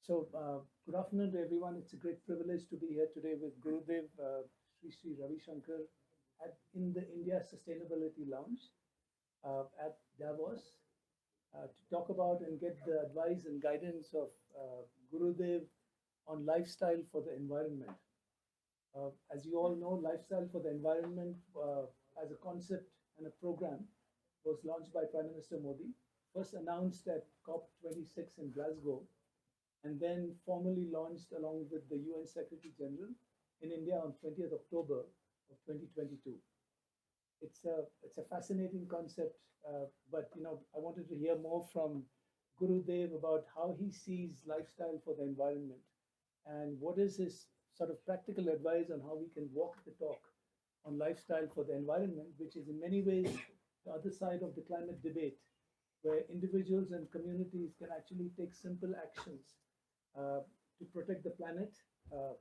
Good afternoon to everyone. It's a great privilege to be here today with Gurudev, Sri Ravi Shankar, in the India Sustainability Lounge at Davos to talk about and get the advice and guidance of Gurudev on lifestyle for the environment. As you all know, lifestyle for the environment as a concept and a program was launched by Prime Minister Modi, first announced at COP26 in Glasgow, and then formally launched along with the UN Secretary General in India on 20th October of 2022. It's a fascinating concept, but I wanted to hear more from Gurudev about how he sees lifestyle for the environment and what is his sort of practical advice on how we can walk the talk on lifestyle for the environment, which is in many ways the other side of the climate debate, where individuals and communities can actually take simple actions uh, to protect the planet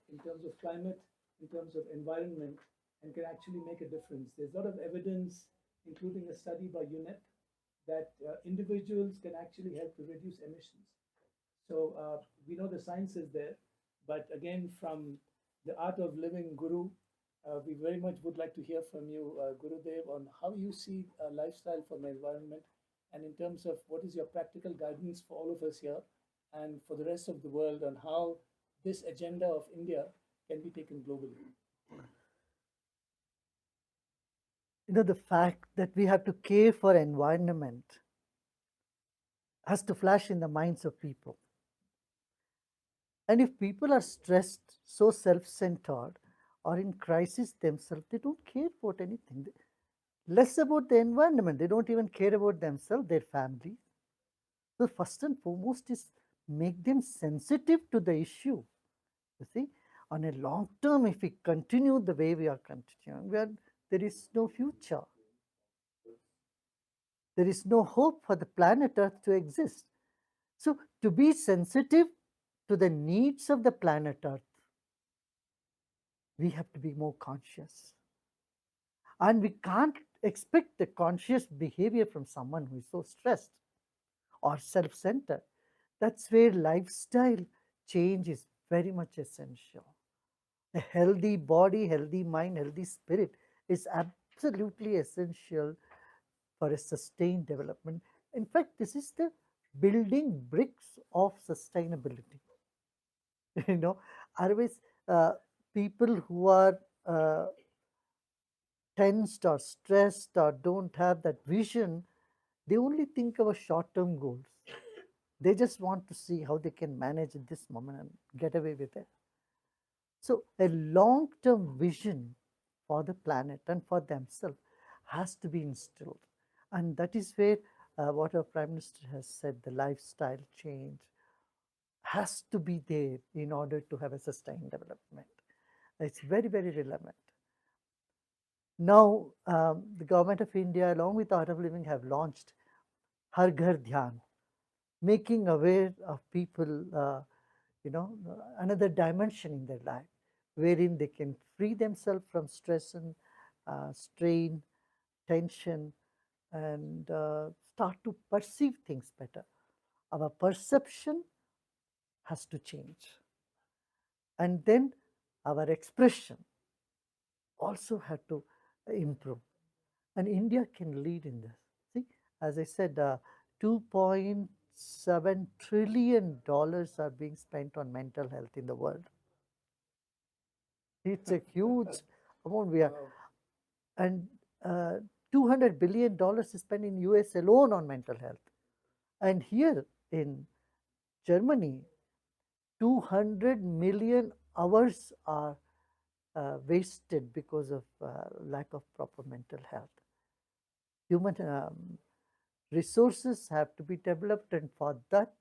in terms of climate, in terms of environment, and can actually make a difference. There's a lot of evidence, including a study by UNEP, that individuals can actually help to reduce emissions. So we know the science is there, but again, from the art of living guru, we very much would like to hear from you, Gurudev, on how you see a lifestyle for the environment and in terms of what is your practical guidance for all of us here and for the rest of the world on how this agenda of India can be taken globally. The fact that we have to care for environment has to flash in the minds of people. And if people are stressed, so self-centered, or in crisis themselves, they don't care about anything. Less about the environment. They don't even care about themselves, their family. So first and foremost is make them sensitive to the issue. You see, on a long term, if we continue the way we are continuing, there is no future. There is no hope for the planet Earth to exist. So, to be sensitive to the needs of the planet Earth, we have to be more conscious. And we can't expect the conscious behavior from someone who is so stressed or self centered. That's where lifestyle change is very much essential. A healthy body, healthy mind, healthy spirit is absolutely essential for a sustained development. In fact, this is the building bricks of sustainability. you know, Otherwise, people who are tensed or stressed or don't have that vision, they only think about short term goals. They just want to see how they can manage at this moment and get away with it. So, a long term vision for the planet and for themselves has to be instilled. And that is where what our Prime Minister has said, the lifestyle change has to be there in order to have a sustained development. It's very, very relevant. Now, the Government of India, along with Art of Living, have launched Har Ghar Dhyan, making aware of people, another dimension in their life, wherein they can free themselves from stress and strain, tension, and start to perceive things better. Our perception has to change. And then our expression also had to improve. And India can lead in this. See, as I said, $2.7 trillion are being spent on mental health in the world. It's a huge amount. Wow. And $200 billion is spent in US alone on mental health. And here in Germany, 200 million hours are wasted because of lack of proper mental health. Human resources have to be developed, and for that,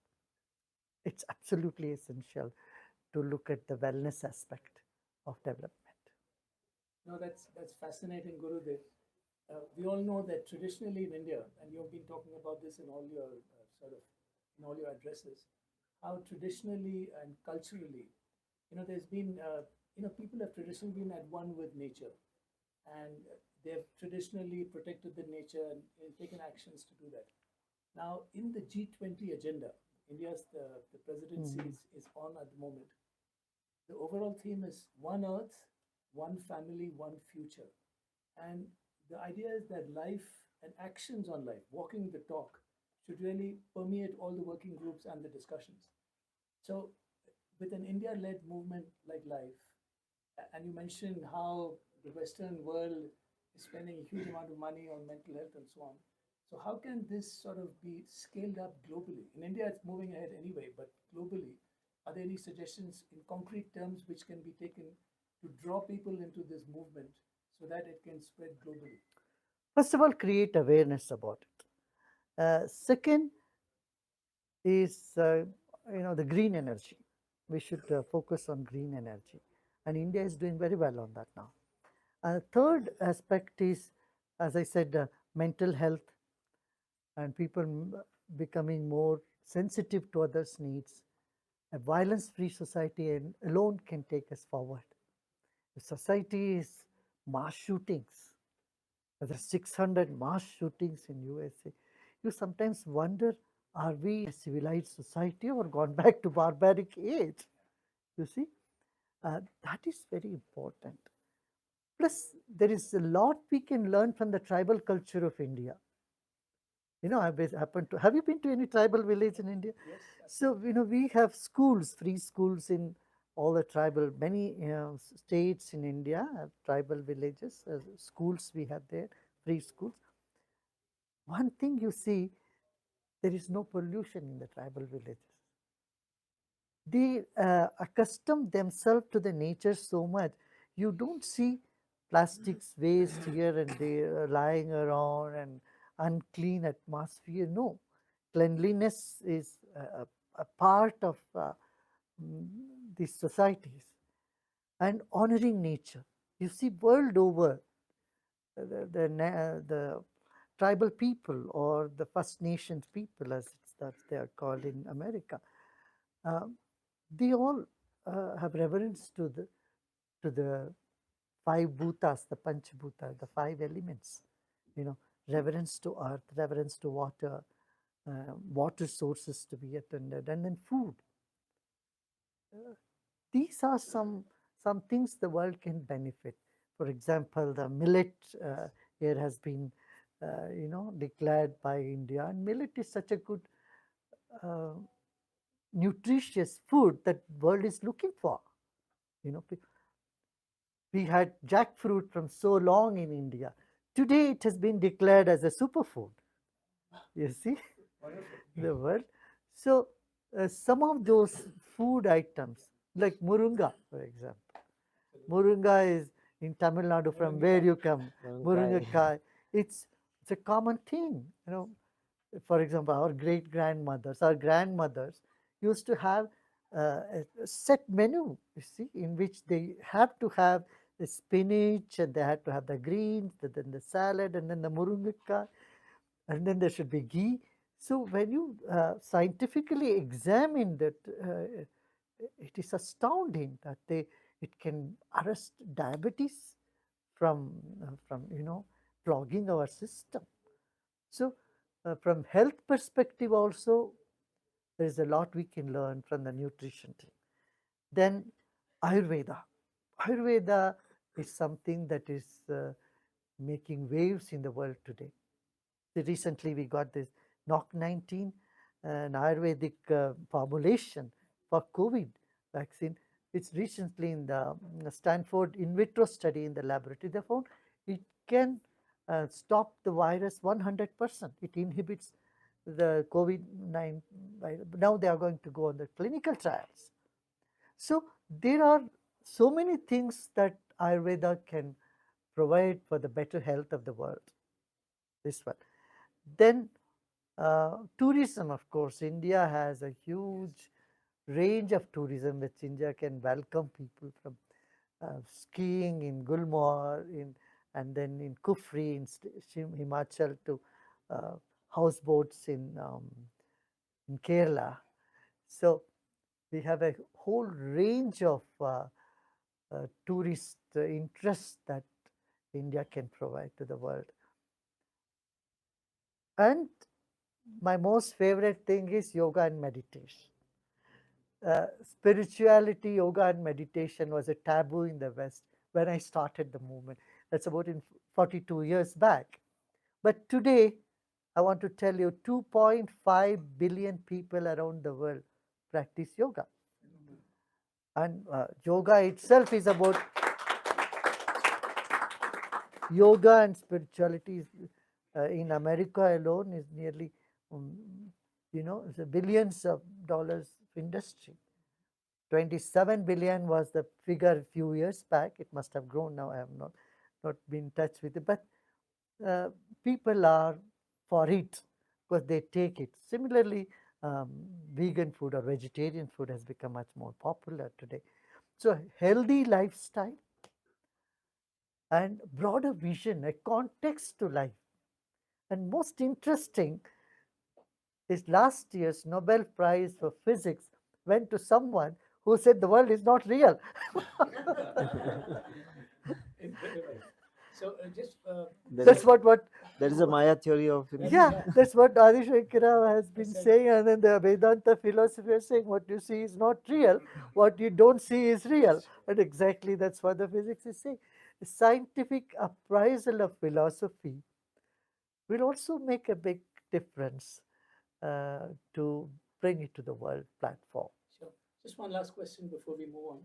it's absolutely essential to look at the wellness aspect of development. No, that's fascinating, Gurudev. We all know that traditionally in India, and you've been talking about this in all your in all your addresses, how traditionally and culturally, there's been people have traditionally been at one with nature, and they've traditionally protected the nature and taken actions to do that. Now, in the G20 agenda, India's the presidency Mm. is on at the moment, the overall theme is one earth, one family, one future. And the idea is that life and actions on life, walking the talk, should really permeate all the working groups and the discussions. So, with an India led movement like life, and you mentioned how the Western world is spending a huge amount of money on mental health and so on. So, how can this sort of be scaled up globally? In India, it's moving ahead anyway, but globally, are there any suggestions in concrete terms which can be taken to draw people into this movement so that it can spread globally? First of all, create awareness about it. Second is, the green energy. We should focus on green energy, and India is doing very well on that now. Third aspect is, as I said, mental health and people becoming more sensitive to others' needs. A violence-free society alone can take us forward. If society is mass shootings, there are 600 mass shootings in USA, you sometimes wonder, are we a civilized society or gone back to barbaric age? You see, that is very important. Plus, there is a lot we can learn from the tribal culture of India. I've happened to. Have you been to any tribal village in India? Yes, So, absolutely. we have schools, free schools in all the tribal, many states in India have tribal villages, schools we have there, free schools. One thing you see, there is no pollution in the tribal villages. They accustom themselves to the nature so much. You don't see plastics waste here and there lying around and unclean atmosphere. No, cleanliness is a part of mm, these societies, and honoring nature. You see, world over, the tribal people or the First Nations people, as that they are called in America, uh, they all have reverence to the five bhutas, the Panchabhuta, the five elements. Reverence to earth, reverence to water, water sources to be attended, and then food. These are some things the world can benefit. For example, the millet here has been, declared by India, and millet is such a good, uh, nutritious food that world is looking for. You know, we had jackfruit from so long in India. Today it has been declared as a superfood. You see, Wonderful. the world. So some of those food items, like murunga, for example. Murunga is in Tamil Nadu, from where you come. Murungakai. It's a common thing. For example, our great grandmothers, our grandmothers used to have a set menu, you see, in which they have to have the spinach, and they had to have the greens, then the salad, and then the murungakai, and then there should be ghee. So when you scientifically examine that, it is astounding that it can arrest diabetes from clogging our system. So from health perspective also, there is a lot we can learn from the nutrition thing. Then Ayurveda. Ayurveda is something that is making waves in the world today. Recently, we got this NOC-19, an Ayurvedic formulation for COVID vaccine. It's recently in the Stanford in vitro study in the laboratory. They found it can stop the virus 100%. It inhibits the COVID-19 virus. Now they are going to go on the clinical trials. So there are so many things that Ayurveda can provide for the better health of the world. This one. Then tourism, of course, India has a huge range of tourism which India can welcome people from skiing in Gulmarg, and then in Kufri, in Himachal, to uh, houseboats in Kerala. So we have a whole range of tourist interests that India can provide to the world. And my most favorite thing is yoga and meditation. Spirituality, yoga, and meditation was a taboo in the West when I started the movement. That's about in 42 years back. But today, I want to tell you 2.5 billion people around the world practice yoga. And yoga itself is about yoga and spirituality. In America alone is nearly, um, it's a billions of dollars industry. 27 billion was the figure a few years back. It must have grown now. I have not been in touch with it. But uh, people are for it because they take it. Similarly, vegan food or vegetarian food has become much more popular today. So healthy lifestyle and broader vision, a context to life. And most interesting is last year's Nobel Prize for Physics went to someone who said the world is not real. Incredible. So just That That's is what that is a Maya theory of yeah, yeah, that's what Adi Shankara has I been said saying, and then the Vedanta philosophy is saying what you see is not real, what you don't see is real. And exactly that's what the physics is saying. The scientific appraisal of philosophy will also make a big difference to bring it to the world platform. sure. Just one last question before we move on.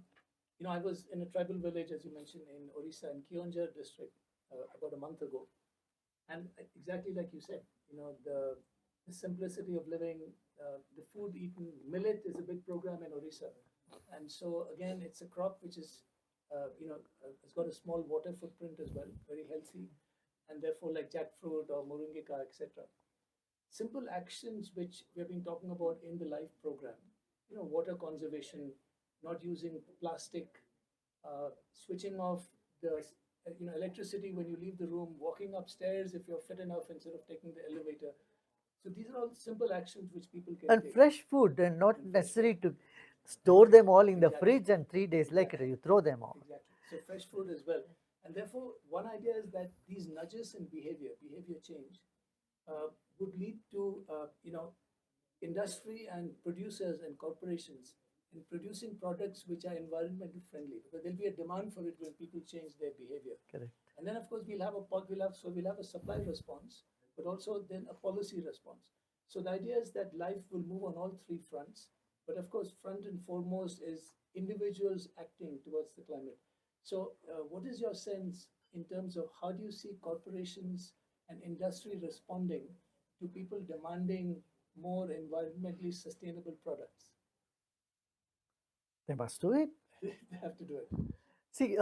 I was in a tribal village, as you mentioned, in Orissa, in Kionjar district, about a month ago. And exactly like you said, the simplicity of living, the food eaten, millet is a big program in Orissa. And so, again, it's a crop which is, it's got a small water footprint as well, very healthy. And therefore, like jackfruit or moringika, etc. Simple actions which we have been talking about in the life program, water conservation, not using plastic, switching off the electricity when you leave the room, walking upstairs if you're fit enough instead of taking the elevator. So these are all simple actions which people can And take. fresh food, and not And fresh food. necessary to store them all in the Exactly. fridge and 3 days later Exactly. you throw them all. Exactly. So fresh food as well. And therefore, one idea is that these nudges in behavior change, would lead to industry and producers and corporations in producing products which are environmental friendly, because there'll be a demand for it when people change their behavior. Correct. And then of course we'll have a supply response, but also then a policy response. So the idea is that life will move on all three fronts, but of course front and foremost is individuals acting towards the climate. So what is your sense in terms of how do you see corporations and industry responding to people demanding more environmentally sustainable products? They must do it. They have to do it. See,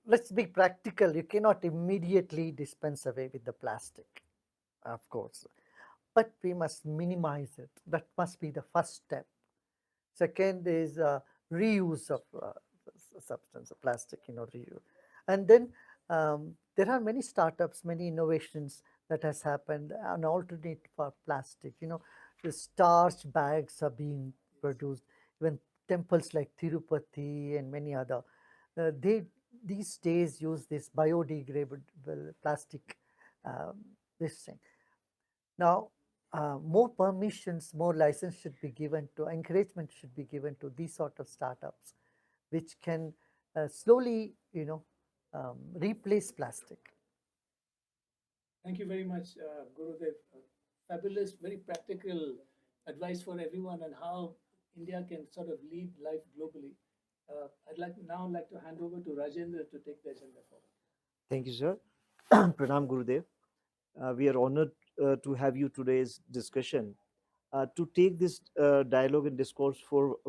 let's be practical. You cannot immediately dispense away with the plastic, of course, but we must minimize it. That must be the first step. Second is reuse of substance, of plastic, reuse. And then there are many startups, many innovations that has happened, an alternate for plastic. The starch bags are being produced. Even temples like Tirupati and many other, they these days use this biodegradable plastic, um, this thing. Now, more permissions, more license should be given to, encouragement should be given to these sort of startups, which can slowly, replace plastic. Thank you very much, Gurudev. Fabulous, very practical advice for everyone on how India can sort of lead life globally. I'd like to hand over to Rajendra to take the agenda forward. Thank you, sir. Pranam Gurudev. We are honored to have you today's discussion. To take this dialogue and discourse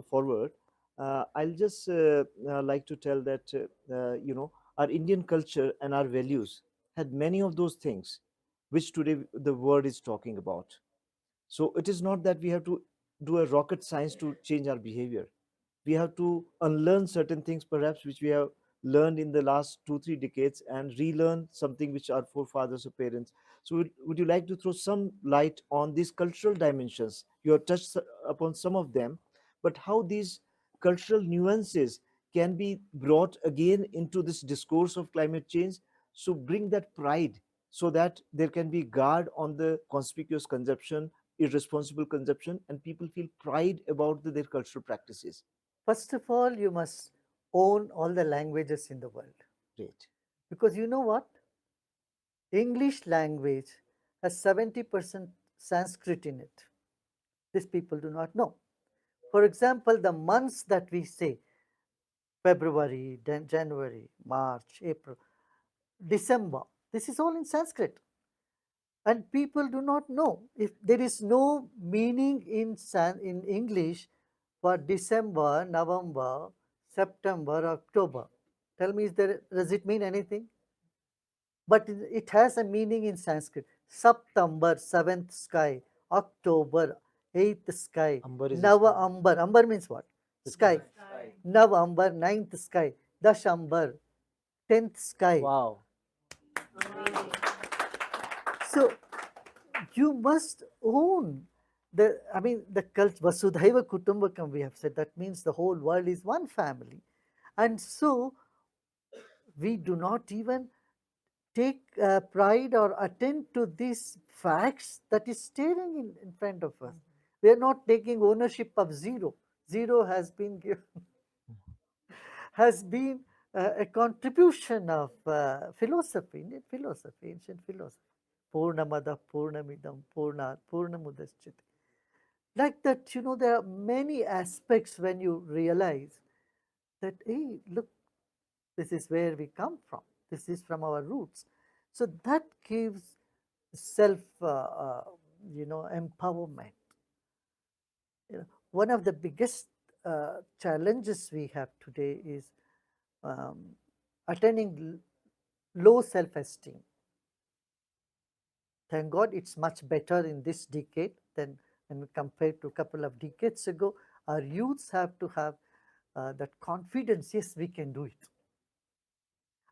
forward, I'll just like to tell that our Indian culture and our values had many of those things, which today the world is talking about. So it is not that we have to do a rocket science to change our behavior. We have to unlearn certain things, perhaps, which we have learned in the last 2 3 decades, and relearn something which our forefathers or parents. So would you like to throw some light on these cultural dimensions? You have touched upon some of them, but how these cultural nuances can be brought again into this discourse of climate change, so bring that pride so that there can be guard on the conspicuous consumption, irresponsible consumption, and people feel pride about their cultural practices. First of all, you must own all the languages in the world. Great. Because you know what? English language has 70% Sanskrit in it. These people do not know. For example, the months that we say, February, then January, March, April, December, this is all in Sanskrit. And people do not know. If there is no meaning in English for December, November, September, October, tell me, does it mean anything? But it has a meaning in Sanskrit. September, seventh sky. October, eighth sky. Ambar is a Nava sky. Ambar. Ambar means what? Sky. Nava Ambar, ninth sky. Dash Ambar, 10th sky. Wow. So you must own the cult Vasudhaiva Kutumbakam, we have said. That means the whole world is one family. And so we do not even take pride or attend to these facts that is staring in front of us. We are not taking ownership of zero. Zero has been given, has been a contribution of philosophy, Indian philosophy, ancient philosophy. Purnamada, Purnamidam, Purnat, Purnamudashyate. Like that, there are many aspects when you realize that, hey, look, this is where we come from. This is from our roots. So that gives self, empowerment. One of the biggest challenges we have today is attaining low self-esteem. Thank God it's much better in this decade than when we compare to a couple of decades ago. Our youths have to have that confidence, yes, we can do it.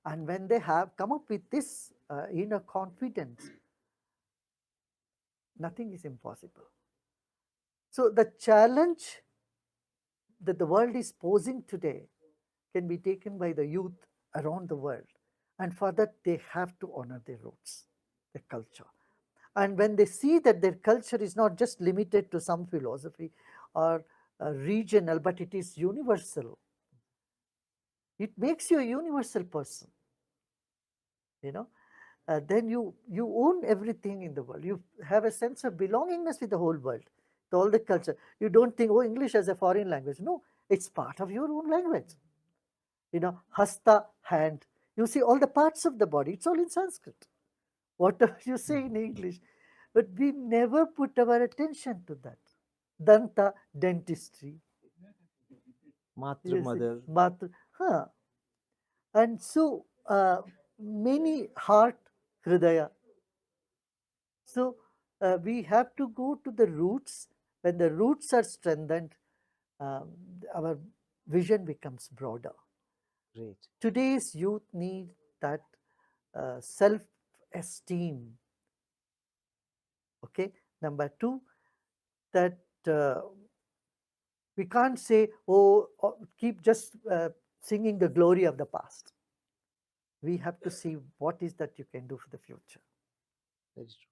And when they have come up with this inner confidence, nothing is impossible. So the challenge that the world is posing today can be taken by the youth around the world. And for that, they have to honor their roots, their culture. And when they see that their culture is not just limited to some philosophy or regional, but it is universal, it makes you a universal person. Then you own everything in the world. You have a sense of belongingness with the whole world, to all the culture. You don't think, oh, English as a foreign language. No, it's part of your own language. Hasta, hand. You see all the parts of the body. It's all in Sanskrit. Whatever you say in English. But we never put our attention to that. Danta, dentistry. Matra, mother. Matra. And so many heart, hridaya. So we have to go to the roots. When the roots are strengthened, our vision becomes broader. Great. Today's youth need that self-esteem. Okay. Number two, that we can't say, oh, keep just singing the glory of the past. We have to see what is that you can do for the future. That is true.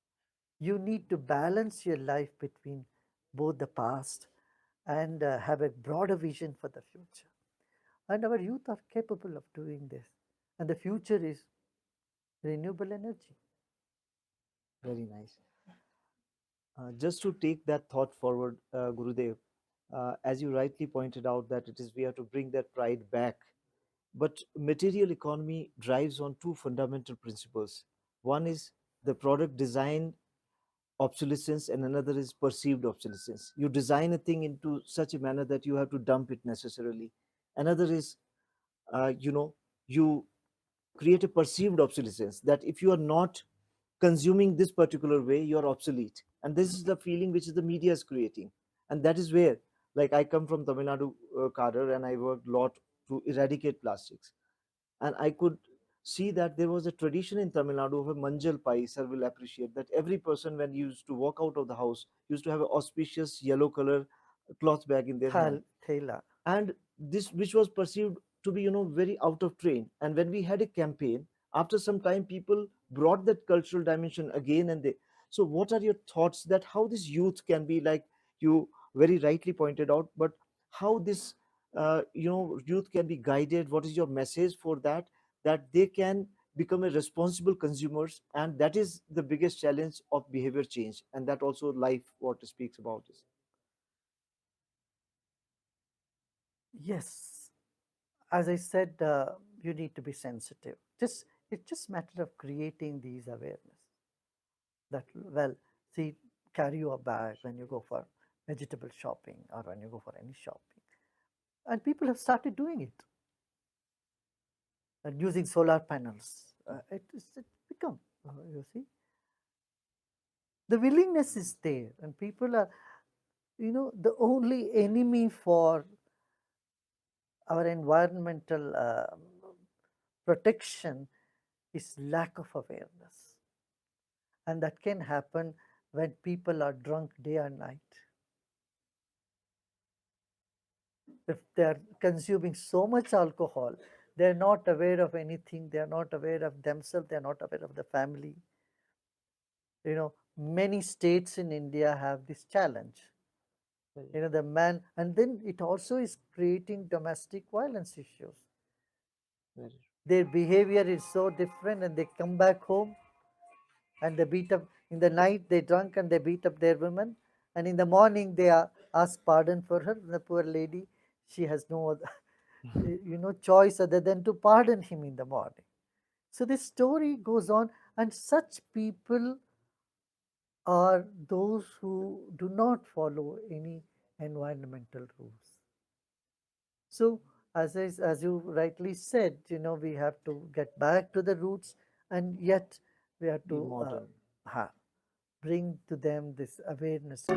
You need to balance your life between both the past and have a broader vision for the future. And our youth are capable of doing this. And the future is renewable energy. Very nice. Just to take that thought forward, Gurudev, as you rightly pointed out, that we have to bring that pride back. But material economy drives on two fundamental principles. One is the product design obsolescence, and another is perceived obsolescence. You design a thing into such a manner that you have to dump it necessarily. Another is, you create a perceived obsolescence, that if you are not consuming this particular way, you're obsolete. And this is the feeling which is the media is creating. And that is where, like, I come from Tamil Nadu cadre, and I worked a lot to eradicate plastics. And I could see that there was a tradition in Tamil Nadu of a manjal pai. Sir will appreciate that every person, when he used to walk out of the house, used to have an auspicious yellow color cloth bag in their hand. Thela. And this, which was perceived to be, very out of train. And when we had a campaign, After some time, people brought that cultural dimension again, and they. So, what are your thoughts that how this youth can be, like you very rightly pointed out, but how this youth can be guided? What is your message for that, that they can become a responsible consumers? And that is the biggest challenge of behavior change, and that also life what speaks about is. Yes, as I said, you need to be sensitive. Just it's just matter of creating these awareness. That well, see, carry your bag when you go for vegetable shopping or when you go for any shopping, and people have started doing it and using solar panels. It's become you see the willingness is there, and people are the only enemy for our environmental protection is lack of awareness, and that can happen when people are drunk day and night. If they are consuming so much alcohol, they are not aware of anything, they are not aware of themselves, they are not aware of the family. Many states in India have this challenge. The man, and then it also is creating domestic violence issues. Their behavior is so different, and they come back home and they beat up in the night, they drunk and they beat up their women, and in the morning they ask pardon for her. The poor lady, she has no other, choice other than to pardon him in the morning. So this story goes on, and such people are those who do not follow any environmental rules. So as you rightly said, we have to get back to the roots, and yet we have Be to modern. bring to them this awareness.